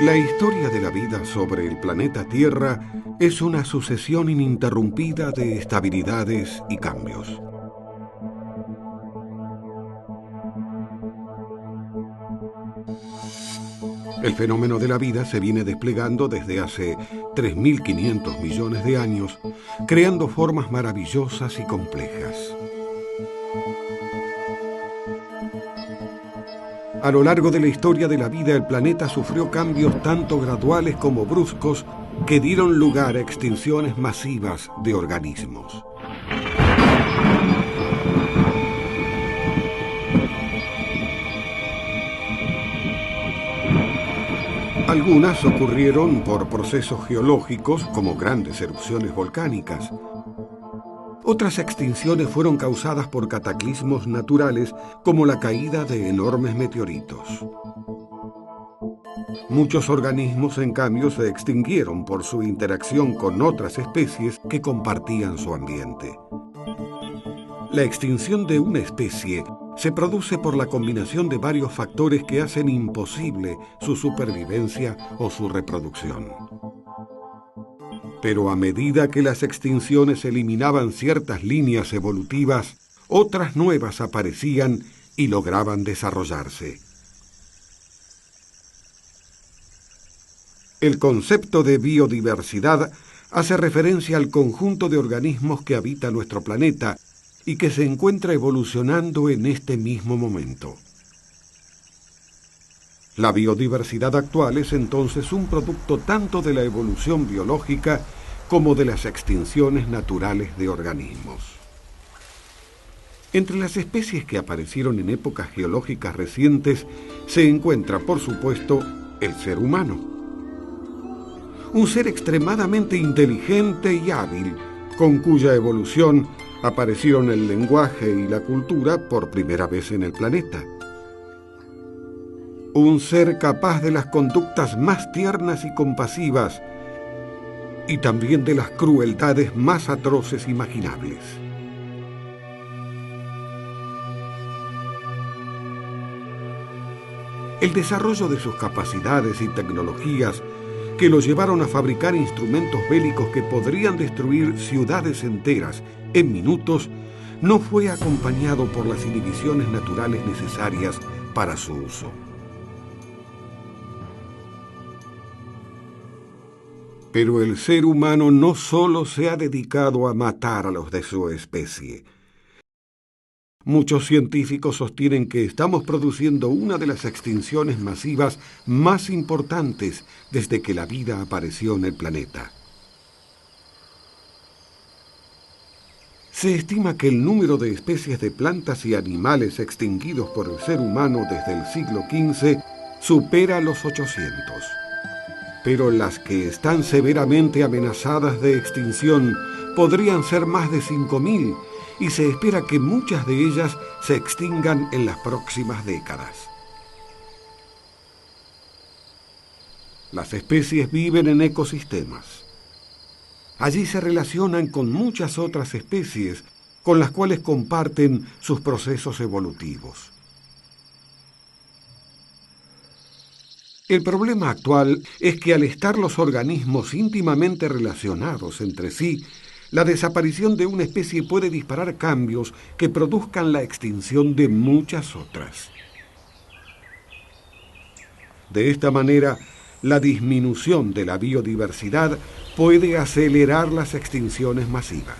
La historia de la vida sobre el planeta Tierra es una sucesión ininterrumpida de estabilidades y cambios. El fenómeno de la vida se viene desplegando desde hace 3.500 millones de años, creando formas maravillosas y complejas. A lo largo de la historia de la vida, el planeta sufrió cambios tanto graduales como bruscos que dieron lugar a extinciones masivas de organismos. Algunas ocurrieron por procesos geológicos, como grandes erupciones volcánicas. Otras extinciones fueron causadas por cataclismos naturales, como la caída de enormes meteoritos. Muchos organismos, en cambio, se extinguieron por su interacción con otras especies que compartían su ambiente. La extinción de una especie se produce por la combinación de varios factores que hacen imposible su supervivencia o su reproducción. Pero a medida que las extinciones eliminaban ciertas líneas evolutivas, otras nuevas aparecían y lograban desarrollarse. El concepto de biodiversidad hace referencia al conjunto de organismos que habita nuestro planeta y que se encuentra evolucionando en este mismo momento. La biodiversidad actual es entonces un producto tanto de la evolución biológica como de las extinciones naturales de organismos. Entre las especies que aparecieron en épocas geológicas recientes se encuentra, por supuesto, el ser humano. Un ser extremadamente inteligente y hábil, con cuya evolución aparecieron el lenguaje y la cultura por primera vez en el planeta. Un ser capaz de las conductas más tiernas y compasivas y también de las crueldades más atroces imaginables. El desarrollo de sus capacidades y tecnologías que lo llevaron a fabricar instrumentos bélicos que podrían destruir ciudades enteras en minutos, no fue acompañado por las inhibiciones naturales necesarias para su uso. Pero el ser humano no solo se ha dedicado a matar a los de su especie. Muchos científicos sostienen que estamos produciendo una de las extinciones masivas más importantes desde que la vida apareció en el planeta. Se estima que el número de especies de plantas y animales extinguidos por el ser humano desde el siglo XV supera los 800. Pero las que están severamente amenazadas de extinción podrían ser más de 5.000 y se espera que muchas de ellas se extingan en las próximas décadas. Las especies viven en ecosistemas. Allí se relacionan con muchas otras especies con las cuales comparten sus procesos evolutivos. El problema actual es que al estar los organismos íntimamente relacionados entre sí, la desaparición de una especie puede disparar cambios que produzcan la extinción de muchas otras. De esta manera, la disminución de la biodiversidad puede acelerar las extinciones masivas.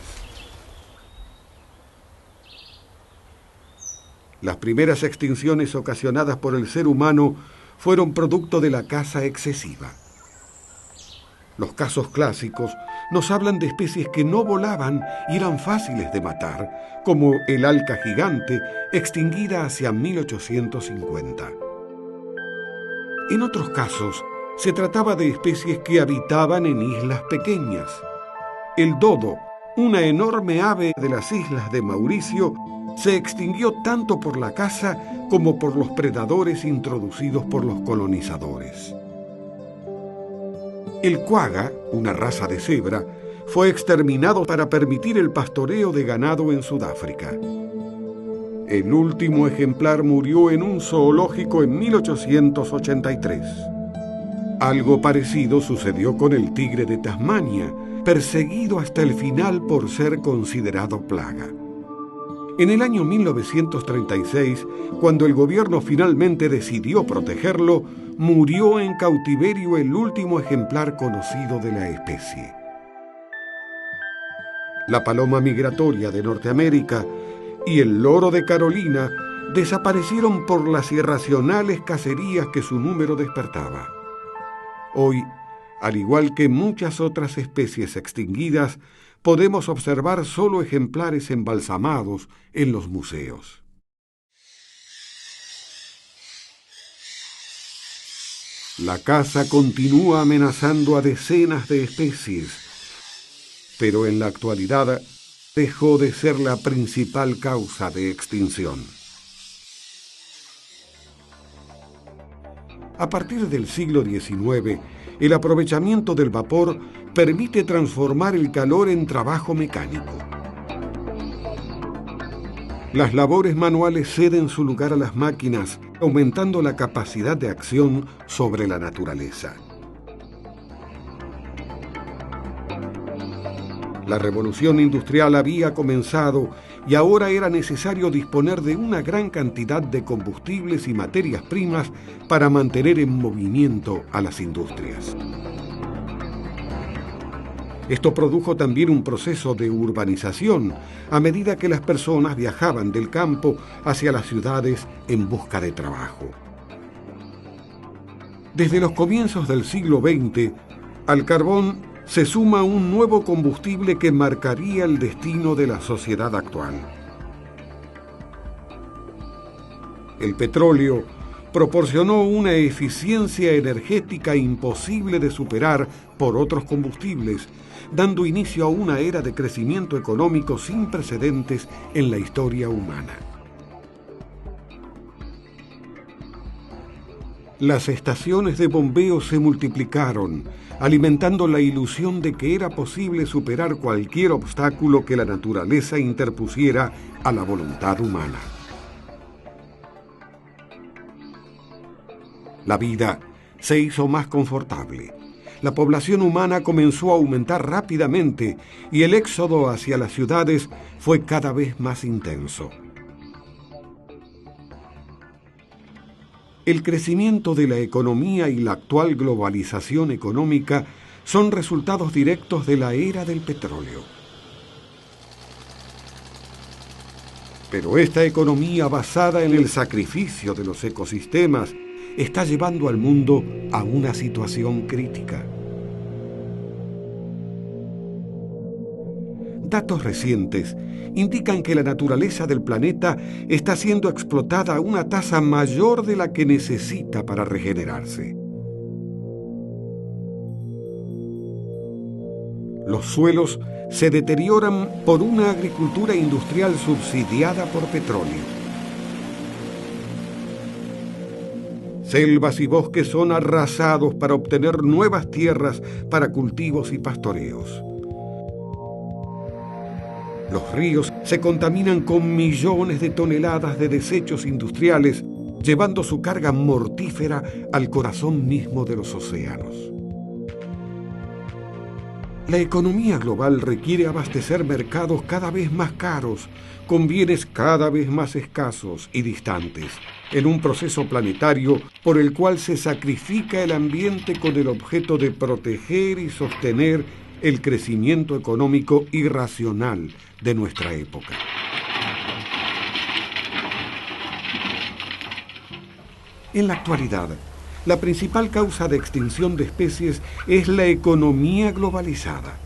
Las primeras extinciones ocasionadas por el ser humano fueron producto de la caza excesiva. Los casos clásicos nos hablan de especies que no volaban y eran fáciles de matar, como el alca gigante, extinguida hacia 1850. En otros casos, se trataba de especies que habitaban en islas pequeñas. El dodo, una enorme ave de las islas de Mauricio, se extinguió tanto por la caza como por los predadores introducidos por los colonizadores. El cuaga, una raza de cebra, fue exterminado para permitir el pastoreo de ganado en Sudáfrica. El último ejemplar murió en un zoológico en 1883. Algo parecido sucedió con el tigre de Tasmania, perseguido hasta el final por ser considerado plaga. En el año 1936, cuando el gobierno finalmente decidió protegerlo, murió en cautiverio el último ejemplar conocido de la especie. La paloma migratoria de Norteamérica y el loro de Carolina desaparecieron por las irracionales cacerías que su número despertaba. Hoy, al igual que muchas otras especies extinguidas, podemos observar solo ejemplares embalsamados en los museos. La caza continúa amenazando a decenas de especies, pero en la actualidad dejó de ser la principal causa de extinción. A partir del siglo XIX, el aprovechamiento del vapor permite transformar el calor en trabajo mecánico. Las labores manuales ceden su lugar a las máquinas, aumentando la capacidad de acción sobre la naturaleza. La revolución industrial había comenzado y ahora era necesario disponer de una gran cantidad de combustibles y materias primas para mantener en movimiento a las industrias. Esto produjo también un proceso de urbanización a medida que las personas viajaban del campo hacia las ciudades en busca de trabajo. Desde los comienzos del siglo XX, al carbón se suma un nuevo combustible que marcaría el destino de la sociedad actual. El petróleo proporcionó una eficiencia energética imposible de superar por otros combustibles, dando inicio a una era de crecimiento económico sin precedentes en la historia humana. Las estaciones de bombeo se multiplicaron, alimentando la ilusión de que era posible superar cualquier obstáculo que la naturaleza interpusiera a la voluntad humana. La vida se hizo más confortable. La población humana comenzó a aumentar rápidamente y el éxodo hacia las ciudades fue cada vez más intenso. El crecimiento de la economía y la actual globalización económica son resultados directos de la era del petróleo. Pero esta economía basada en el sacrificio de los ecosistemas está llevando al mundo a una situación crítica. Datos recientes indican que la naturaleza del planeta está siendo explotada a una tasa mayor de la que necesita para regenerarse. Los suelos se deterioran por una agricultura industrial subsidiada por petróleo. Selvas y bosques son arrasados para obtener nuevas tierras para cultivos y pastoreos. Los ríos se contaminan con millones de toneladas de desechos industriales, llevando su carga mortífera al corazón mismo de los océanos. La economía global requiere abastecer mercados cada vez más caros, con bienes cada vez más escasos y distantes, en un proceso planetario por el cual se sacrifica el ambiente con el objeto de proteger y sostener el crecimiento económico irracional de nuestra época. En la actualidad, la principal causa de extinción de especies es la economía globalizada.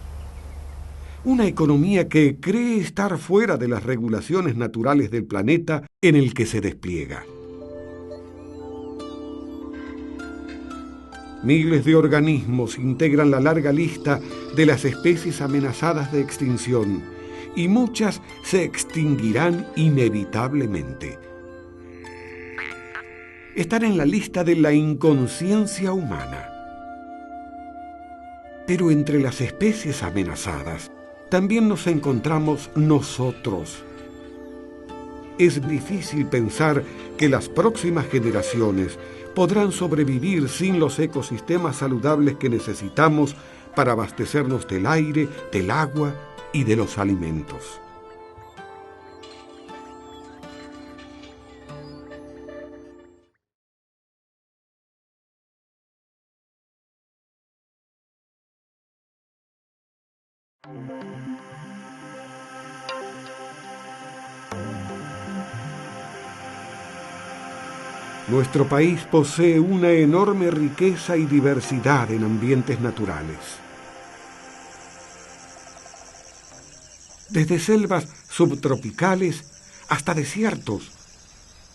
Una economía que cree estar fuera de las regulaciones naturales del planeta en el que se despliega. Miles de organismos integran la larga lista de las especies amenazadas de extinción y muchas se extinguirán inevitablemente. Están en la lista de la inconsciencia humana. Pero entre las especies amenazadas también nos encontramos nosotros. es difícil pensar que las próximas generaciones podrán sobrevivir sin los ecosistemas saludables que necesitamos para abastecernos del aire, del agua y de los alimentos. Nuestro país posee una enorme riqueza y diversidad en ambientes naturales. Desde selvas subtropicales hasta desiertos,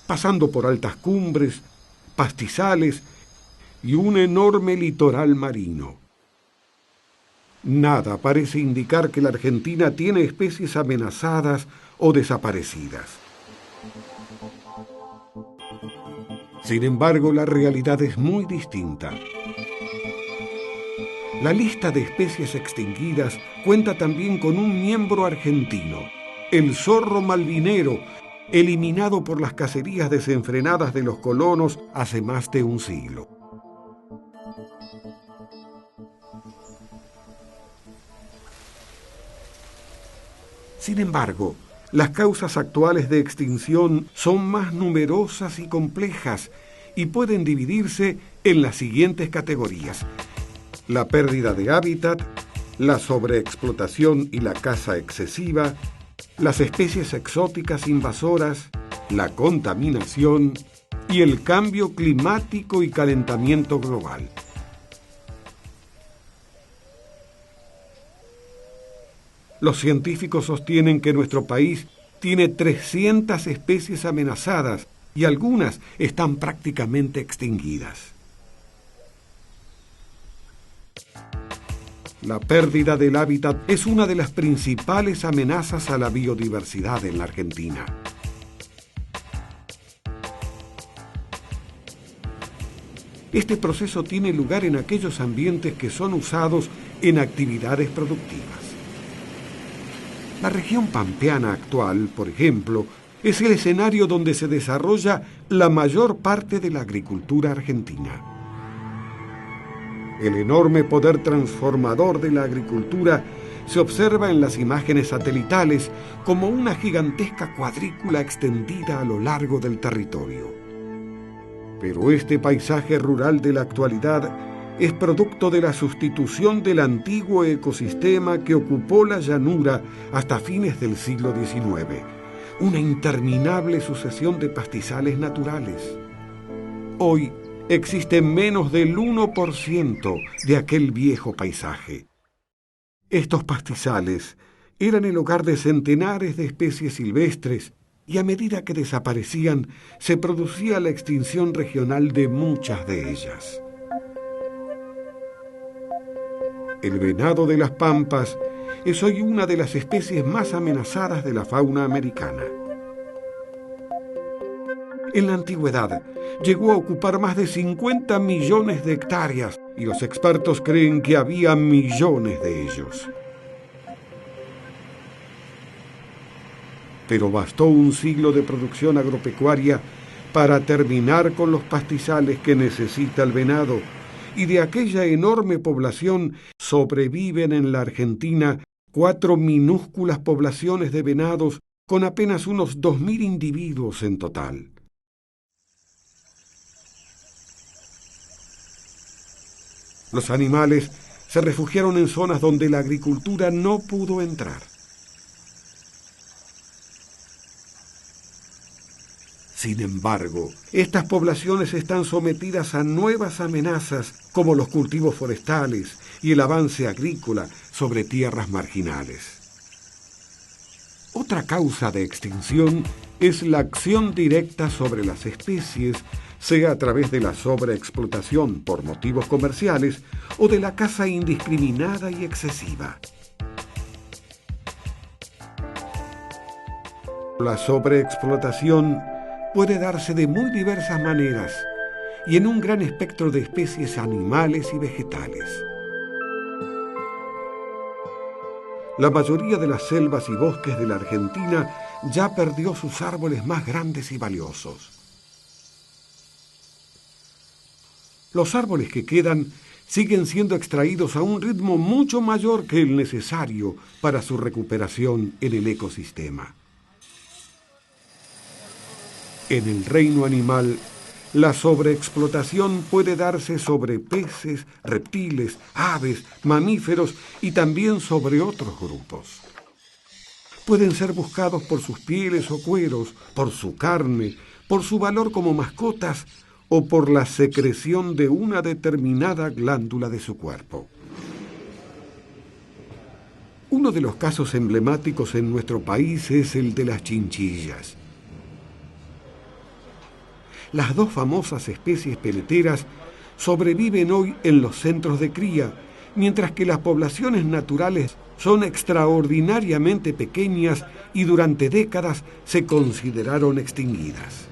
pasando por altas cumbres, pastizales y un enorme litoral marino. Nada parece indicar que la Argentina tiene especies amenazadas o desaparecidas. Sin embargo, la realidad es muy distinta. La lista de especies extinguidas cuenta también con un miembro argentino, el zorro malvinero, eliminado por las cacerías desenfrenadas de los colonos hace más de un siglo. Sin embargo, las causas actuales de extinción son más numerosas y complejas y pueden dividirse en las siguientes categorías: la pérdida de hábitat, la sobreexplotación y la caza excesiva, las especies exóticas invasoras, la contaminación y el cambio climático y calentamiento global. Los científicos sostienen que nuestro país tiene 300 especies amenazadas y algunas están prácticamente extinguidas. La pérdida del hábitat es una de las principales amenazas a la biodiversidad en la Argentina. Este proceso tiene lugar en aquellos ambientes que son usados en actividades productivas. La región pampeana actual, por ejemplo, es el escenario donde se desarrolla la mayor parte de la agricultura argentina. El enorme poder transformador de la agricultura se observa en las imágenes satelitales como una gigantesca cuadrícula extendida a lo largo del territorio. Pero este paisaje rural de la actualidad es producto de la sustitución del antiguo ecosistema que ocupó la llanura hasta fines del siglo XIX, una interminable sucesión de pastizales naturales. Hoy existe menos del 1% de aquel viejo paisaje. Estos pastizales eran el hogar de centenares de especies silvestres y a medida que desaparecían se producía la extinción regional de muchas de ellas. El venado de las pampas es hoy una de las especies más amenazadas de la fauna americana. En la antigüedad llegó a ocupar más de 50 millones de hectáreas y los expertos creen que había millones de ellos. Pero bastó un siglo de producción agropecuaria para terminar con los pastizales que necesita el venado, y de aquella enorme población sobreviven en la Argentina 4 minúsculas poblaciones de venados con apenas unos 2.000 individuos en total. Los animales se refugiaron en zonas donde la agricultura no pudo entrar. Sin embargo, estas poblaciones están sometidas a nuevas amenazas como los cultivos forestales y el avance agrícola sobre tierras marginales. Otra causa de extinción es la acción directa sobre las especies, sea a través de la sobreexplotación por motivos comerciales o de la caza indiscriminada y excesiva. La sobreexplotación puede darse de muy diversas maneras y en un gran espectro de especies animales y vegetales. La mayoría de las selvas y bosques de la Argentina ya perdió sus árboles más grandes y valiosos. Los árboles que quedan siguen siendo extraídos a un ritmo mucho mayor que el necesario para su recuperación en el ecosistema. En el reino animal, la sobreexplotación puede darse sobre peces, reptiles, aves, mamíferos y también sobre otros grupos. Pueden ser buscados por sus pieles o cueros, por su carne, por su valor como mascotas o por la secreción de una determinada glándula de su cuerpo. Uno de los casos emblemáticos en nuestro país es el de las chinchillas. Las dos famosas especies peleteras sobreviven hoy en los centros de cría, mientras que las poblaciones naturales son extraordinariamente pequeñas y durante décadas se consideraron extinguidas.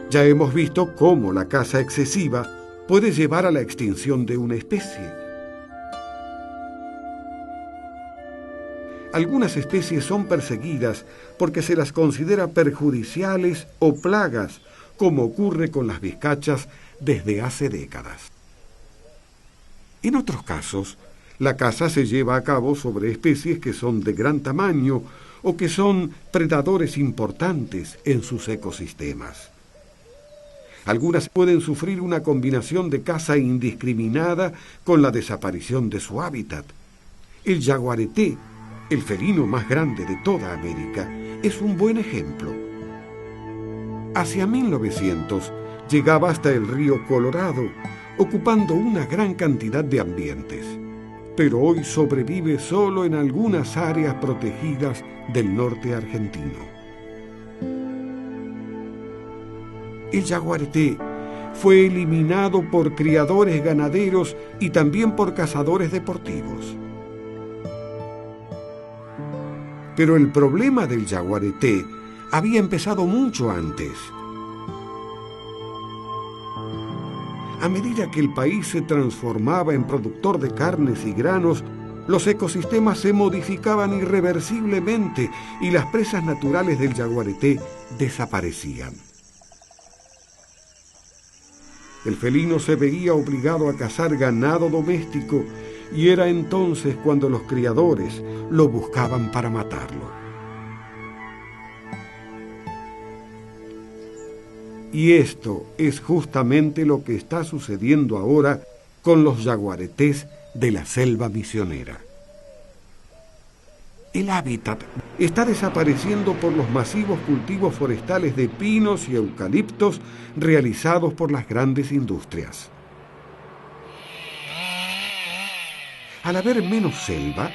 Ya hemos visto cómo la caza excesiva puede llevar a la extinción de una especie. Algunas especies son perseguidas porque se las considera perjudiciales o plagas, como ocurre con las vizcachas desde hace décadas. En otros casos, la caza se lleva a cabo sobre especies que son de gran tamaño o que son predadores importantes en sus ecosistemas. Algunas pueden sufrir una combinación de caza indiscriminada con la desaparición de su hábitat. El yaguareté, el felino más grande de toda América, es un buen ejemplo. Hacia 1900 llegaba hasta el río Colorado, ocupando una gran cantidad de ambientes, pero hoy sobrevive solo en algunas áreas protegidas del norte argentino. El yaguareté fue eliminado por criadores ganaderos y también por cazadores deportivos. Pero el problema del yaguareté había empezado mucho antes. A medida que el país se transformaba en productor de carnes y granos, los ecosistemas se modificaban irreversiblemente y las presas naturales del yaguareté desaparecían. El felino se veía obligado a cazar ganado doméstico y era entonces cuando los criadores lo buscaban para matarlo. Y esto es justamente lo que está sucediendo ahora con los yaguaretés de la selva misionera. El hábitat está desapareciendo por los masivos cultivos forestales de pinos y eucaliptos realizados por las grandes industrias. Al haber menos selva,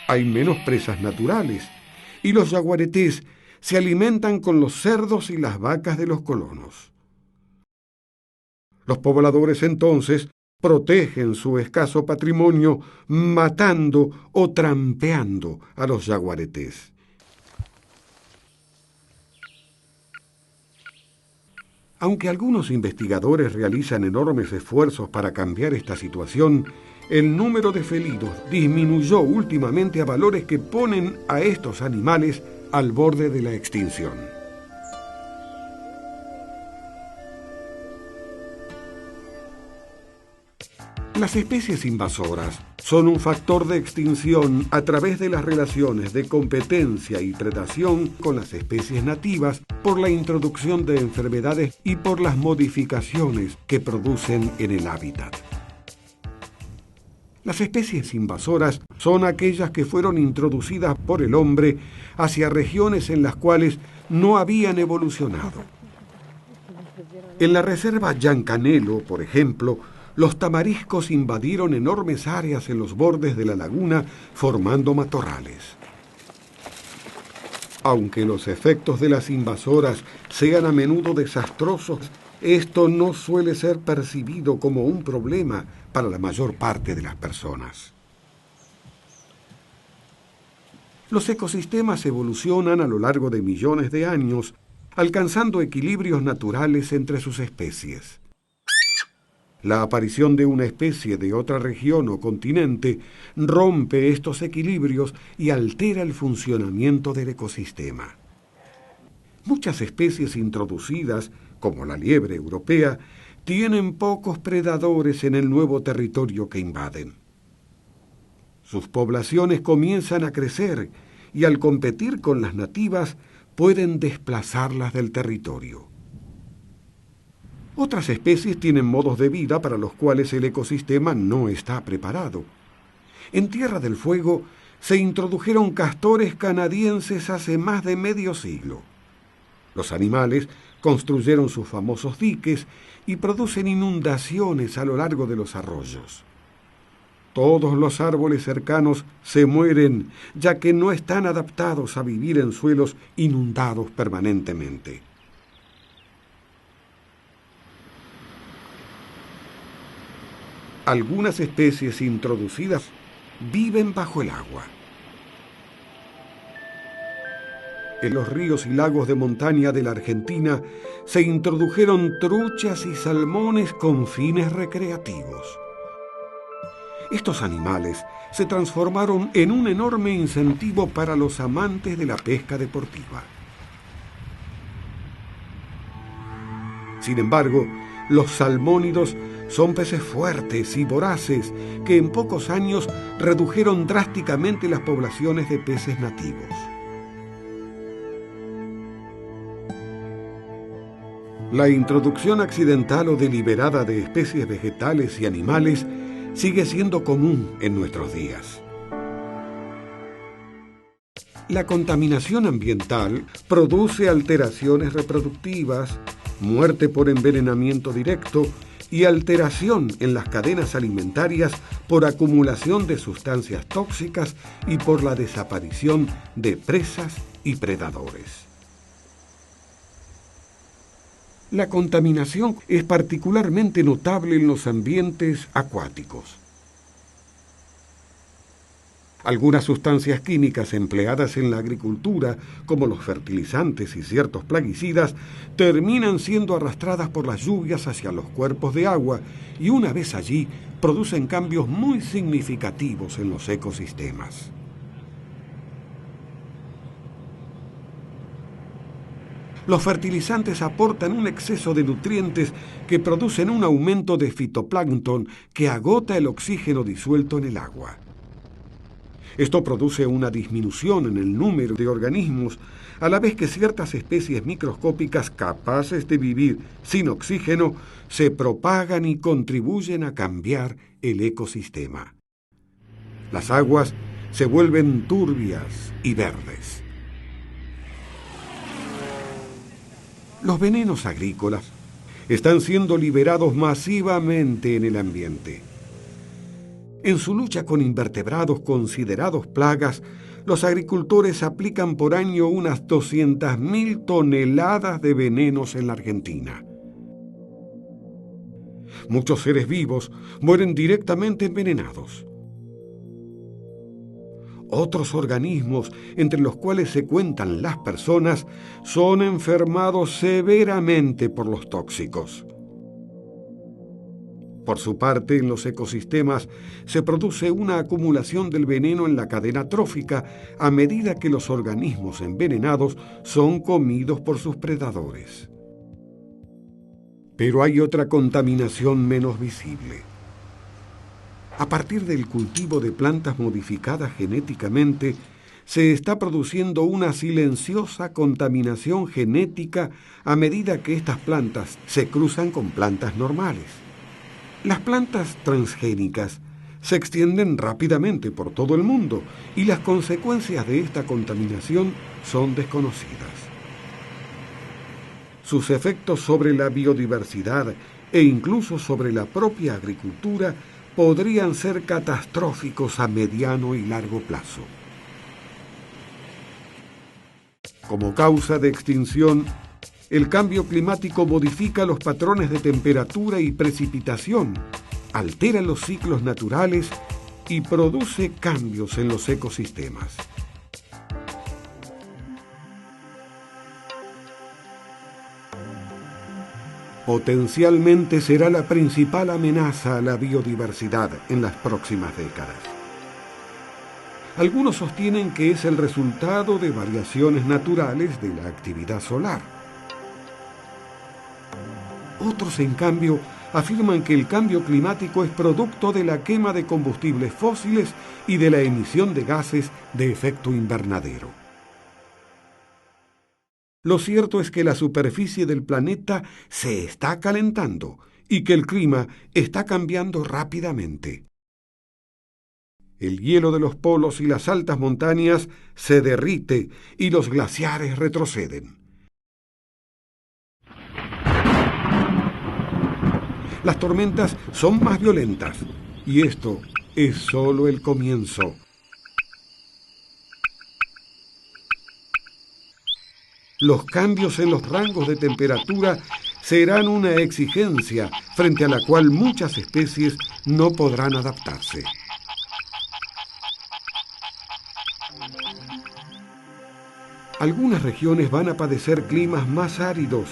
hay menos presas naturales, y los yaguaretés se alimentan con los cerdos y las vacas de los colonos. Los pobladores entonces protegen su escaso patrimonio matando o trampeando a los yaguaretés. Aunque algunos investigadores realizan enormes esfuerzos para cambiar esta situación, el número de felinos disminuyó últimamente a valores que ponen a estos animales al borde de la extinción. Las especies invasoras son un factor de extinción a través de las relaciones de competencia y predación con las especies nativas por la introducción de enfermedades y por las modificaciones que producen en el hábitat. Las especies invasoras son aquellas que fueron introducidas por el hombre hacia regiones en las cuales no habían evolucionado. En la reserva Yancanelo, por ejemplo, los tamariscos invadieron enormes áreas en los bordes de la laguna, formando matorrales. Aunque los efectos de las invasoras sean a menudo desastrosos, esto no suele ser percibido como un problema para la mayor parte de las personas. Los ecosistemas evolucionan a lo largo de millones de años, alcanzando equilibrios naturales entre sus especies. La aparición de una especie de otra región o continente rompe estos equilibrios y altera el funcionamiento del ecosistema. Muchas especies introducidas, como la liebre europea, tienen pocos predadores en el nuevo territorio que invaden. Sus poblaciones comienzan a crecer y al competir con las nativas pueden desplazarlas del territorio. Otras especies tienen modos de vida para los cuales el ecosistema no está preparado. En Tierra del Fuego se introdujeron castores canadienses hace más de medio siglo. Los animales construyeron sus famosos diques y producen inundaciones a lo largo de los arroyos. Todos los árboles cercanos se mueren, ya que no están adaptados a vivir en suelos inundados permanentemente. Algunas especies introducidas viven bajo el agua. En los ríos y lagos de montaña de la Argentina se introdujeron truchas y salmones con fines recreativos. Estos animales se transformaron en un enorme incentivo para los amantes de la pesca deportiva. Sin embargo, los salmónidos son peces fuertes y voraces que en pocos años redujeron drásticamente las poblaciones de peces nativos. La introducción accidental o deliberada de especies vegetales y animales sigue siendo común en nuestros días. La contaminación ambiental produce alteraciones reproductivas, muerte por envenenamiento directo y alteración en las cadenas alimentarias por acumulación de sustancias tóxicas y por la desaparición de presas y predadores. La contaminación es particularmente notable en los ambientes acuáticos. Algunas sustancias químicas empleadas en la agricultura, como los fertilizantes y ciertos plaguicidas, terminan siendo arrastradas por las lluvias hacia los cuerpos de agua y una vez allí producen cambios muy significativos en los ecosistemas. Los fertilizantes aportan un exceso de nutrientes que producen un aumento de fitoplancton que agota el oxígeno disuelto en el agua. Esto produce una disminución en el número de organismos, a la vez que ciertas especies microscópicas capaces de vivir sin oxígeno se propagan y contribuyen a cambiar el ecosistema. Las aguas se vuelven turbias y verdes. Los venenos agrícolas están siendo liberados masivamente en el ambiente. En su lucha con invertebrados considerados plagas, los agricultores aplican por año unas 200.000 toneladas de venenos en la Argentina. Muchos seres vivos mueren directamente envenenados. Otros organismos, entre los cuales se cuentan las personas, son enfermados severamente por los tóxicos. Por su parte, en los ecosistemas se produce una acumulación del veneno en la cadena trófica a medida que los organismos envenenados son comidos por sus predadores. Pero hay otra contaminación menos visible. A partir del cultivo de plantas modificadas genéticamente, se está produciendo una silenciosa contaminación genética a medida que estas plantas se cruzan con plantas normales. Las plantas transgénicas se extienden rápidamente por todo el mundo y las consecuencias de esta contaminación son desconocidas. Sus efectos sobre la biodiversidad e incluso sobre la propia agricultura podrían ser catastróficos a mediano y largo plazo. Como causa de extinción, el cambio climático modifica los patrones de temperatura y precipitación, altera los ciclos naturales y produce cambios en los ecosistemas. potencialmente será la principal amenaza a la biodiversidad en las próximas décadas. Algunos sostienen que es el resultado de variaciones naturales de la actividad solar. Otros, en cambio, afirman que el cambio climático es producto de la quema de combustibles fósiles y de la emisión de gases de efecto invernadero. Lo cierto es que la superficie del planeta se está calentando y que el clima está cambiando rápidamente. El hielo de los polos y las altas montañas se derrite y los glaciares retroceden. Las tormentas son más violentas y esto es solo el comienzo. Los cambios en los rangos de temperatura serán una exigencia frente a la cual muchas especies no podrán adaptarse. Algunas regiones van a padecer climas más áridos,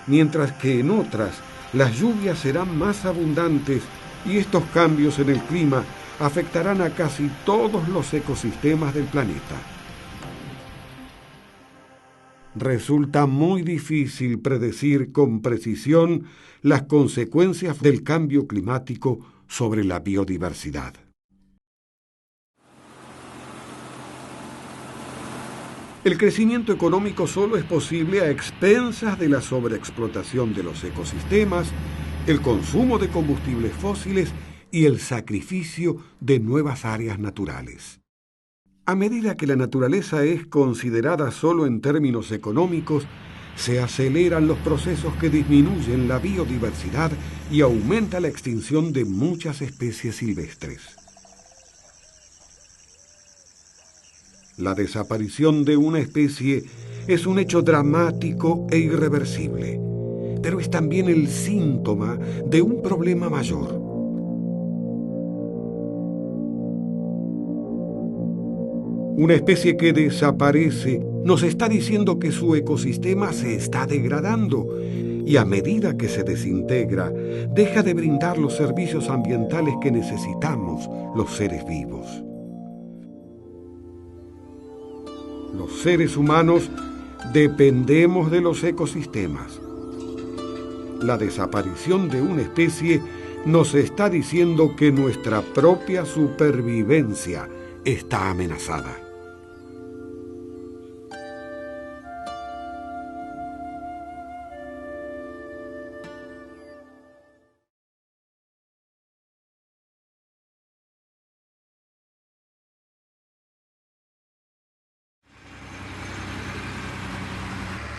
mientras que en otras las lluvias serán más abundantes y estos cambios en el clima afectarán a casi todos los ecosistemas del planeta. Resulta muy difícil predecir con precisión las consecuencias del cambio climático sobre la biodiversidad. El crecimiento económico solo es posible a expensas de la sobreexplotación de los ecosistemas, el consumo de combustibles fósiles y el sacrificio de nuevas áreas naturales. A medida que la naturaleza es considerada solo en términos económicos, se aceleran los procesos que disminuyen la biodiversidad y aumenta la extinción de muchas especies silvestres. La desaparición de una especie es un hecho dramático e irreversible, pero es también el síntoma de un problema mayor. Una especie que desaparece nos está diciendo que su ecosistema se está degradando y a medida que se desintegra, deja de brindar los servicios ambientales que necesitamos los seres vivos. Los seres humanos dependemos de los ecosistemas. La desaparición de una especie nos está diciendo que nuestra propia supervivencia está amenazada.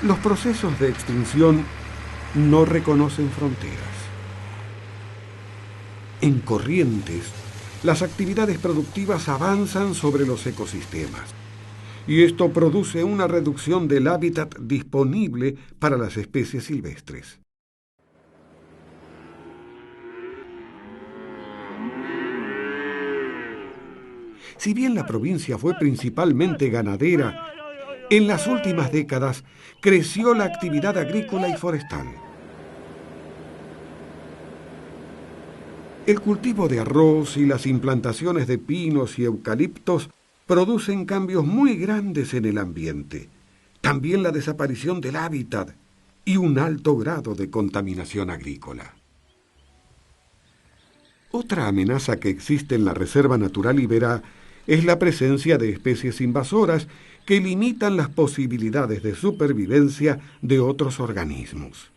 Los procesos de extinción no reconocen fronteras. En Corrientes, las actividades productivas avanzan sobre los ecosistemas, y esto produce una reducción del hábitat disponible para las especies silvestres. Si bien la provincia fue principalmente ganadera, en las últimas décadas creció la actividad agrícola y forestal. El cultivo de arroz y las implantaciones de pinos y eucaliptos producen cambios muy grandes en el ambiente. También la desaparición del hábitat y un alto grado de contaminación agrícola. Otra amenaza que existe en la Reserva Natural Iberá es la presencia de especies invasoras que limitan las posibilidades de supervivencia de otros organismos.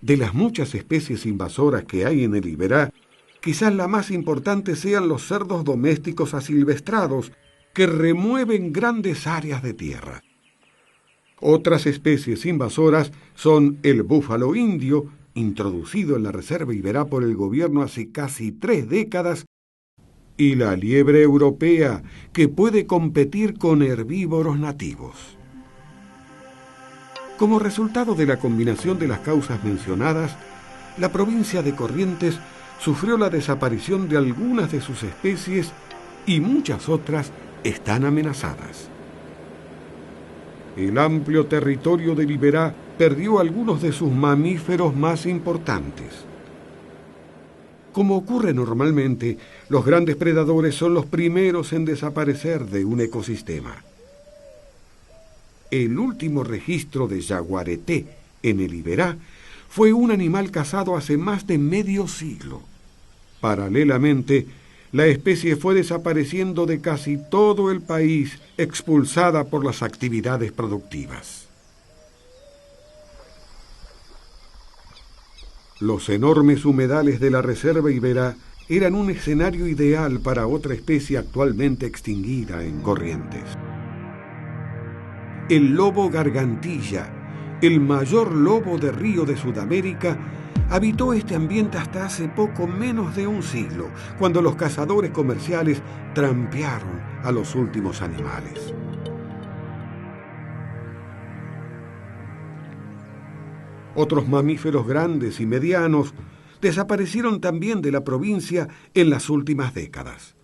De las muchas especies invasoras que hay en el Iberá, quizás la más importante sean los cerdos domésticos asilvestrados, que remueven grandes áreas de tierra. Otras especies invasoras son el búfalo indio, introducido en la Reserva Iberá por el gobierno hace casi 3 décadas, y la liebre europea, que puede competir con herbívoros nativos. Como resultado de la combinación de las causas mencionadas, la provincia de Corrientes sufrió la desaparición de algunas de sus especies y muchas otras están amenazadas. El amplio territorio del Iberá perdió algunos de sus mamíferos más importantes. Como ocurre normalmente, los grandes predadores son los primeros en desaparecer de un ecosistema. El último registro de yaguareté en el Iberá fue un animal cazado hace más de medio siglo. Paralelamente, la especie fue desapareciendo de casi todo el país, expulsada por las actividades productivas. Los enormes humedales de la reserva Iberá eran un escenario ideal para otra especie actualmente extinguida en Corrientes. El lobo gargantilla, el mayor lobo de río de Sudamérica, habitó este ambiente hasta hace poco menos de un siglo, cuando los cazadores comerciales trampearon a los últimos animales. Otros mamíferos grandes y medianos desaparecieron también de la provincia en las últimas décadas.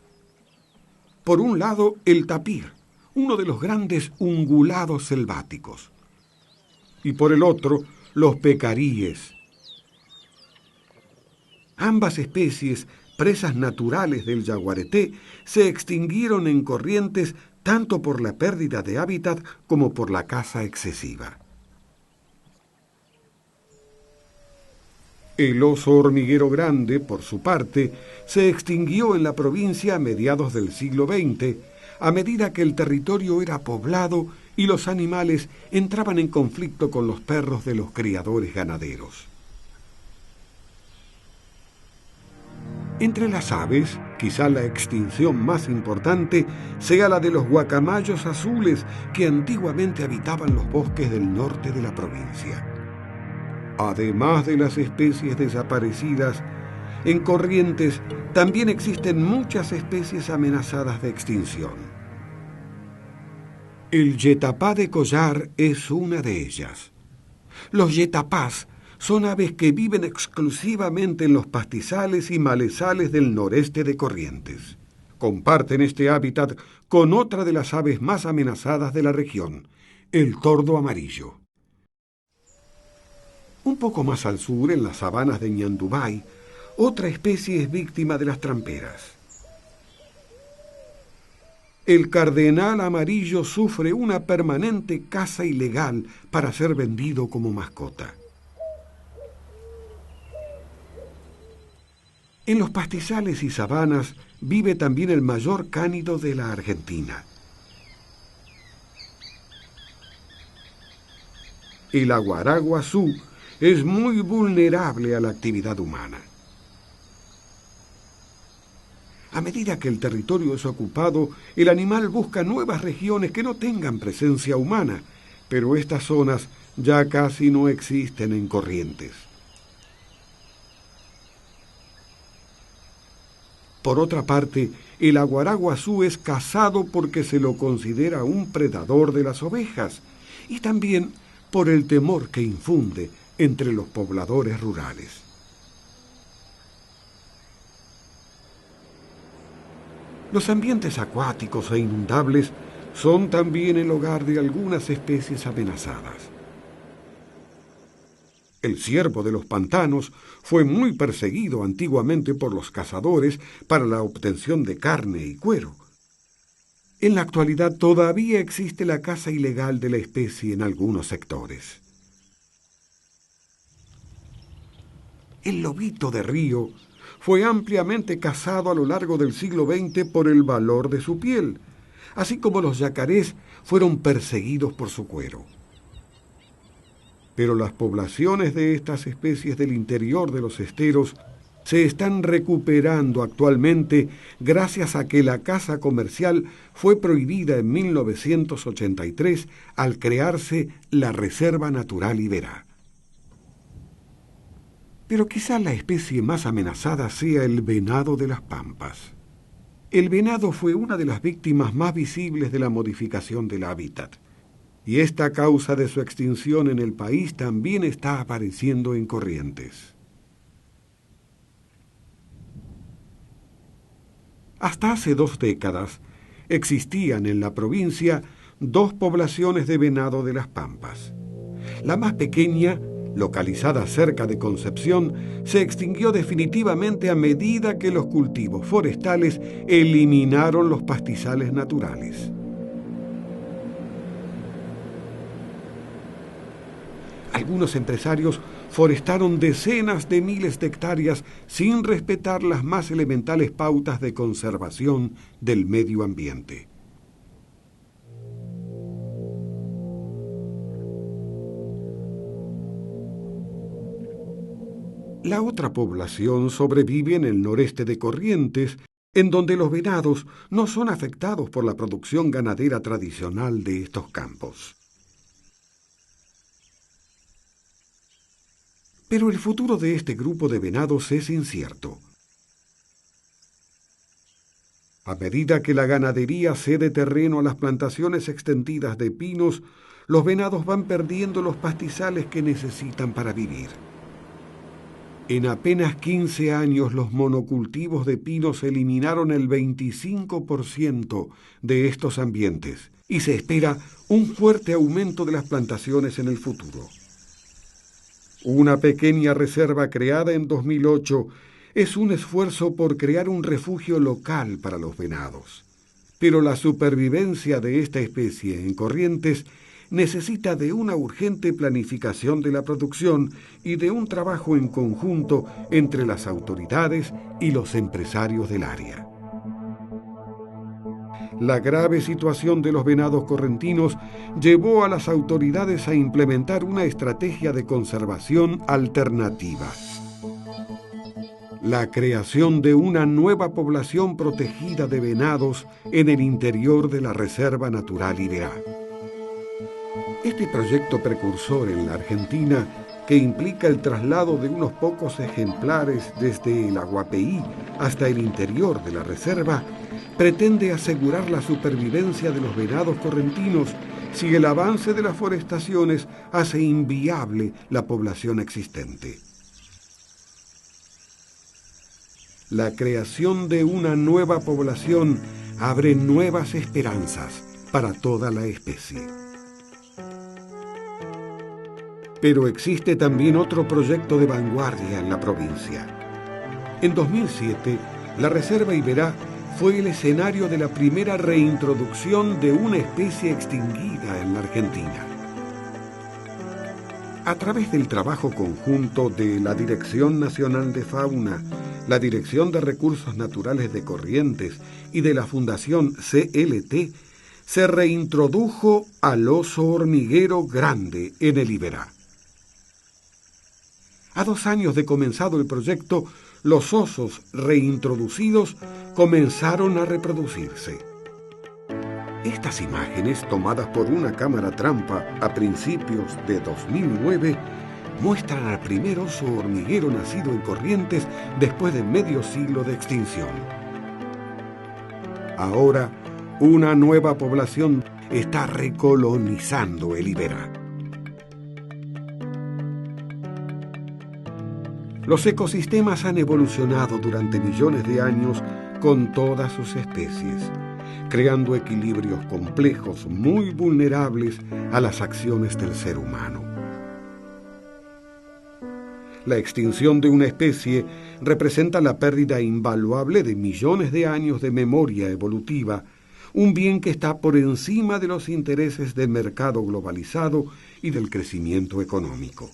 Por un lado, el tapir, uno de los grandes ungulados selváticos, y por el otro, los pecaríes. Ambas especies, presas naturales del yaguareté, se extinguieron en Corrientes tanto por la pérdida de hábitat como por la caza excesiva. El oso hormiguero grande, por su parte, se extinguió en la provincia a mediados del siglo XX, a medida que el territorio era poblado y los animales entraban en conflicto con los perros de los criadores ganaderos. Entre las aves, quizá la extinción más importante sea la de los guacamayos azules que antiguamente habitaban los bosques del norte de la provincia. Además de las especies desaparecidas, en Corrientes también existen muchas especies amenazadas de extinción. El yetapá de collar es una de ellas. Los yetapás son aves que viven exclusivamente en los pastizales y malezales del noreste de Corrientes. Comparten este hábitat con otra de las aves más amenazadas de la región, el tordo amarillo. Un poco más al sur, en las sabanas de Ñandubay, otra especie es víctima de las tramperas. El cardenal amarillo sufre una permanente caza ilegal para ser vendido como mascota. En los pastizales y sabanas vive también el mayor cánido de la Argentina. El aguaraguazú es muy vulnerable a la actividad humana. A medida que el territorio es ocupado, el animal busca nuevas regiones que no tengan presencia humana, pero estas zonas ya casi no existen en Corrientes. Por otra parte, el aguaraguazú es cazado porque se lo considera un predador de las ovejas y también por el temor que infunde entre los pobladores rurales. Los ambientes acuáticos e inundables son también el hogar de algunas especies amenazadas. El ciervo de los pantanos fue muy perseguido antiguamente por los cazadores para la obtención de carne y cuero. En la actualidad todavía existe la caza ilegal de la especie en algunos sectores. El lobito de río fue ampliamente cazado a lo largo del siglo XX por el valor de su piel, así como los yacarés fueron perseguidos por su cuero. Pero las poblaciones de estas especies del interior de los esteros se están recuperando actualmente gracias a que la caza comercial fue prohibida en 1983 al crearse la Reserva Natural Iberá. Pero quizá la especie más amenazada sea el venado de las pampas. El venado fue una de las víctimas más visibles de la modificación del hábitat, y esta causa de su extinción en el país también está apareciendo en Corrientes. Hasta hace 2 décadas existían en la provincia 2 poblaciones de venado de las pampas. La más pequeña, localizada cerca de Concepción, se extinguió definitivamente a medida que los cultivos forestales eliminaron los pastizales naturales. Algunos empresarios forestaron decenas de miles de hectáreas sin respetar las más elementales pautas de conservación del medio ambiente. La otra población sobrevive en el noreste de Corrientes, en donde los venados no son afectados por la producción ganadera tradicional de estos campos. Pero el futuro de este grupo de venados es incierto. A medida que la ganadería cede terreno a las plantaciones extendidas de pinos, los venados van perdiendo los pastizales que necesitan para vivir. En apenas 15 años, los monocultivos de pinos eliminaron el 25% de estos ambientes y se espera un fuerte aumento de las plantaciones en el futuro. Una pequeña reserva creada en 2008 es un esfuerzo por crear un refugio local para los venados. Pero la supervivencia de esta especie en Corrientes necesita de una urgente planificación de la producción y de un trabajo en conjunto entre las autoridades y los empresarios del área. La grave situación de los venados correntinos llevó a las autoridades a implementar una estrategia de conservación alternativa: la creación de una nueva población protegida de venados en el interior de la Reserva Natural Iberá. Este proyecto precursor en la Argentina, que implica el traslado de unos pocos ejemplares desde el Aguapeí hasta el interior de la reserva, pretende asegurar la supervivencia de los venados correntinos si el avance de las forestaciones hace inviable la población existente. La creación de una nueva población abre nuevas esperanzas para toda la especie. Pero existe también otro proyecto de vanguardia en la provincia. En 2007, la Reserva Iberá fue el escenario de la primera reintroducción de una especie extinguida en la Argentina. A través del trabajo conjunto de la Dirección Nacional de Fauna, la Dirección de Recursos Naturales de Corrientes y de la Fundación CLT, se reintrodujo al oso hormiguero grande en el Iberá. A 2 años de comenzado el proyecto, los osos reintroducidos comenzaron a reproducirse. Estas imágenes, tomadas por una cámara trampa a principios de 2009, muestran al primer oso hormiguero nacido en Corrientes después de medio siglo de extinción. Ahora, una nueva población está recolonizando el Iberá. Los ecosistemas han evolucionado durante millones de años con todas sus especies, creando equilibrios complejos muy vulnerables a las acciones del ser humano. La extinción de una especie representa la pérdida invaluable de millones de años de memoria evolutiva, un bien que está por encima de los intereses del mercado globalizado y del crecimiento económico.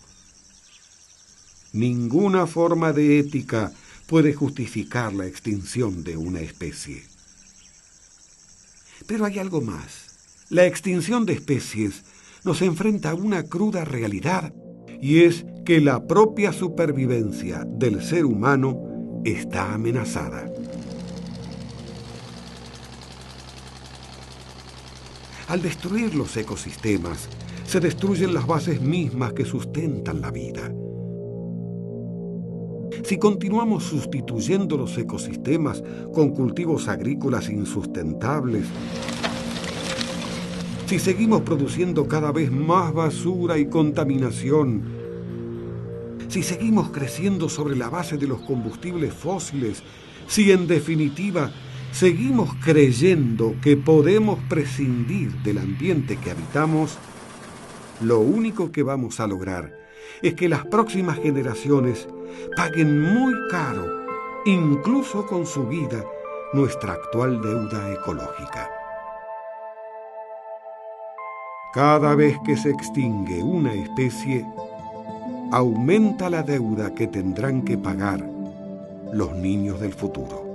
Ninguna forma de ética puede justificar la extinción de una especie. Pero hay algo más. La extinción de especies nos enfrenta a una cruda realidad, y es que la propia supervivencia del ser humano está amenazada. Al destruir los ecosistemas, se destruyen las bases mismas que sustentan la vida. Si continuamos sustituyendo los ecosistemas con cultivos agrícolas insustentables, si seguimos produciendo cada vez más basura y contaminación, si seguimos creciendo sobre la base de los combustibles fósiles, si en definitiva seguimos creyendo que podemos prescindir del ambiente que habitamos, lo único que vamos a lograr es que las próximas generaciones paguen muy caro, incluso con su vida, nuestra actual deuda ecológica. Cada vez que se extingue una especie, aumenta la deuda que tendrán que pagar los niños del futuro.